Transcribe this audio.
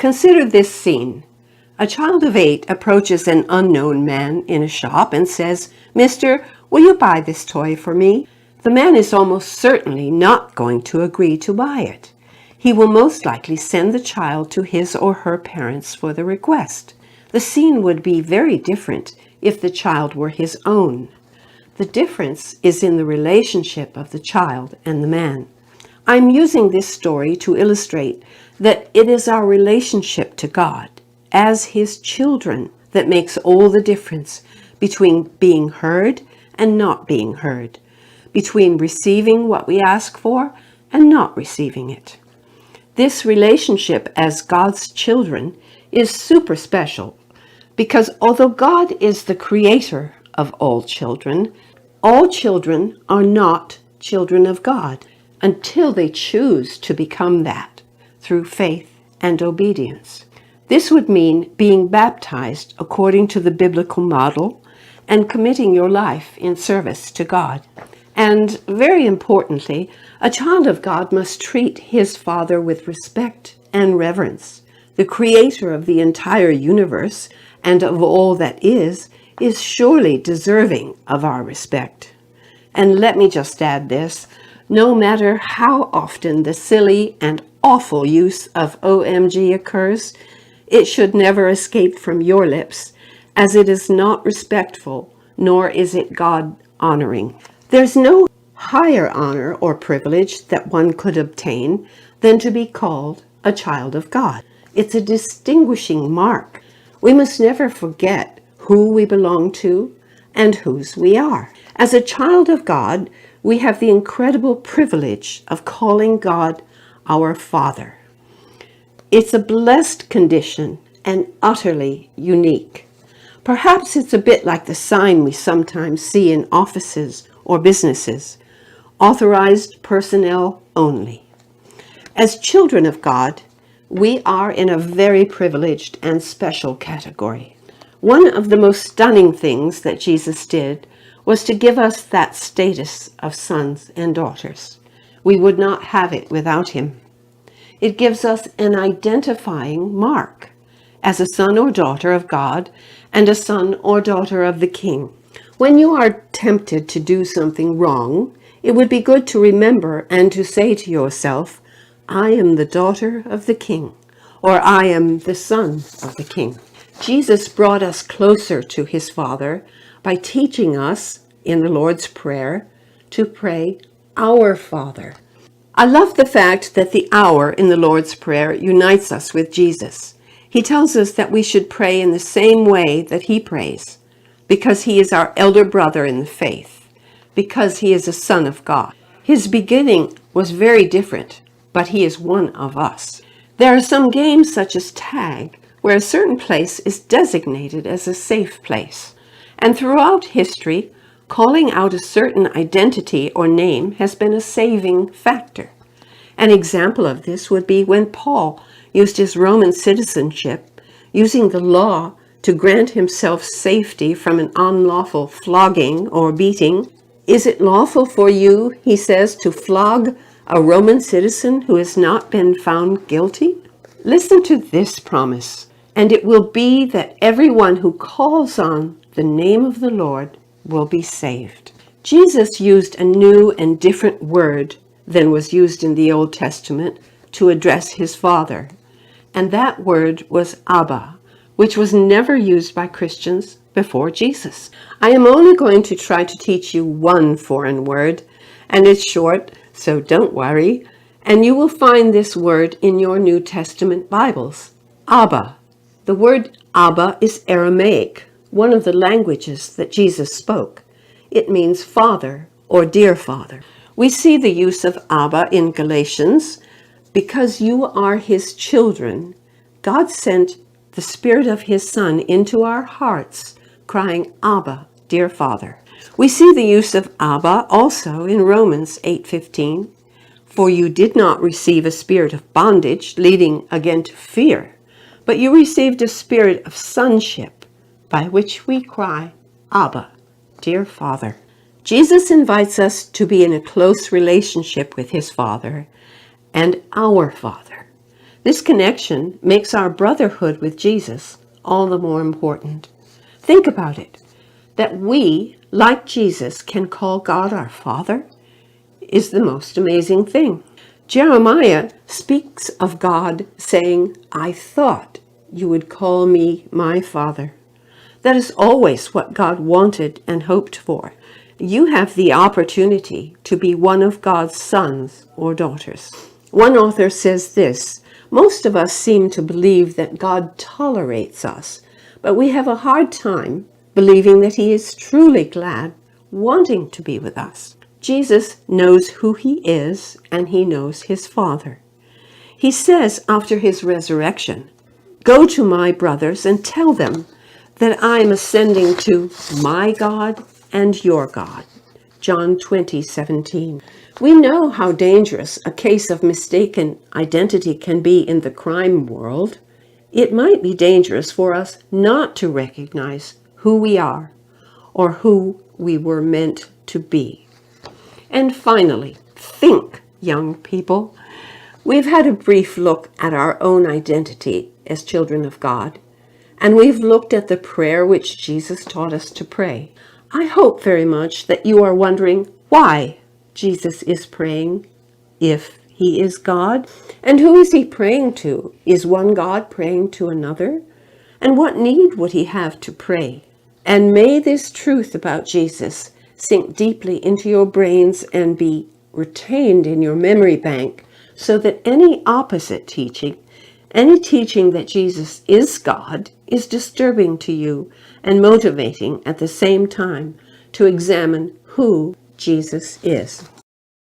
Consider this scene. A child of 8 approaches an unknown man in a shop and says, "Mister, will you buy this toy for me?" The man is almost certainly not going to agree to buy it. He will most likely send the child to his or her parents for the request. The scene would be very different if the child were his own. The difference is in the relationship of the child and the man. I'm using this story to illustrate that it is our relationship to God as His children that makes all the difference between being heard and not being heard, between receiving what we ask for and not receiving it. This relationship as God's children is super special because although God is the creator of all children are not children of God until they choose to become that through faith and obedience. This would mean being baptized according to the biblical model and committing your life in service to God. And very importantly, a child of God must treat his Father with respect and reverence. The creator of the entire universe and of all that is surely deserving of our respect. And let me just add this, no matter how often the silly and awful use of OMG occurs, it should never escape from your lips, as it is not respectful, nor is it God-honoring. There's no higher honor or privilege that one could obtain than to be called a child of God. It's a distinguishing mark. We must never forget who we belong to and whose we are. As a child of God, we have the incredible privilege of calling God our Father. It's a blessed condition and utterly unique. Perhaps it's a bit like the sign we sometimes see in offices or businesses, authorized personnel only. As children of God, we are in a very privileged and special category. One of the most stunning things that Jesus did was to give us that status of sons and daughters. We would not have it without him. It gives us an identifying mark as a son or daughter of God and a son or daughter of the King. When you are tempted to do something wrong, it would be good to remember and to say to yourself, I am the daughter of the King, or I am the son of the King. Jesus brought us closer to his Father by teaching us in the Lord's Prayer to pray, Our Father. I love the fact that the hour in the Lord's Prayer unites us with Jesus. He tells us that we should pray in the same way that he prays, because he is our elder brother in the faith, because he is a son of God. His beginning was very different, but he is one of us. There are some games such as tag, where a certain place is designated as a safe place. And throughout history, calling out a certain identity or name has been a saving factor. An example of this would be when Paul used his Roman citizenship, using the law to grant himself safety from an unlawful flogging or beating. Is it lawful for you, he says, to flog a Roman citizen who has not been found guilty? Listen to this promise, and it will be that everyone who calls on the name of the Lord will be saved. Jesus used a new and different word than was used in the Old Testament to address his Father, and that word was Abba, which was never used by Christians before Jesus. I am only going to try to teach you one foreign word, and it's short, so don't worry, and you will find this word in your New Testament Bibles, Abba. The word Abba is Aramaic, one of the languages that Jesus spoke. It means father or dear father. We see the use of Abba in Galatians. Because you are his children, God sent the Spirit of his Son into our hearts, crying, Abba, dear Father. We see the use of Abba also in Romans 8:15. For you did not receive a spirit of bondage, leading again to fear, but you received a spirit of sonship, by which we cry, Abba, dear Father. Jesus invites us to be in a close relationship with his Father and our Father. This connection makes our brotherhood with Jesus all the more important. Think about it, that we, like Jesus, can call God our Father is the most amazing thing. Jeremiah speaks of God saying, "I thought you would call me my Father." That is always what God wanted and hoped for. You have the opportunity to be one of God's sons or daughters. One author says this, "Most of us seem to believe that God tolerates us, but we have a hard time believing that he is truly glad, wanting to be with us." Jesus knows who he is, and he knows his Father. He says after his resurrection, "Go to my brothers and tell them that I am ascending to my God and your God." John 20:17. We know how dangerous a case of mistaken identity can be in the crime world. It might be dangerous for us not to recognize who we are or who we were meant to be. And finally, think, young people. We've had a brief look at our own identity as children of God, and we've looked at the prayer which Jesus taught us to pray. I hope very much that you are wondering why Jesus is praying, if he is God, and who is he praying to? Is one God praying to another? And what need would he have to pray? And may this truth about Jesus sink deeply into your brains and be retained in your memory bank, so that any opposite teaching, any teaching that Jesus is God, is disturbing to you and motivating at the same time to examine who Jesus is.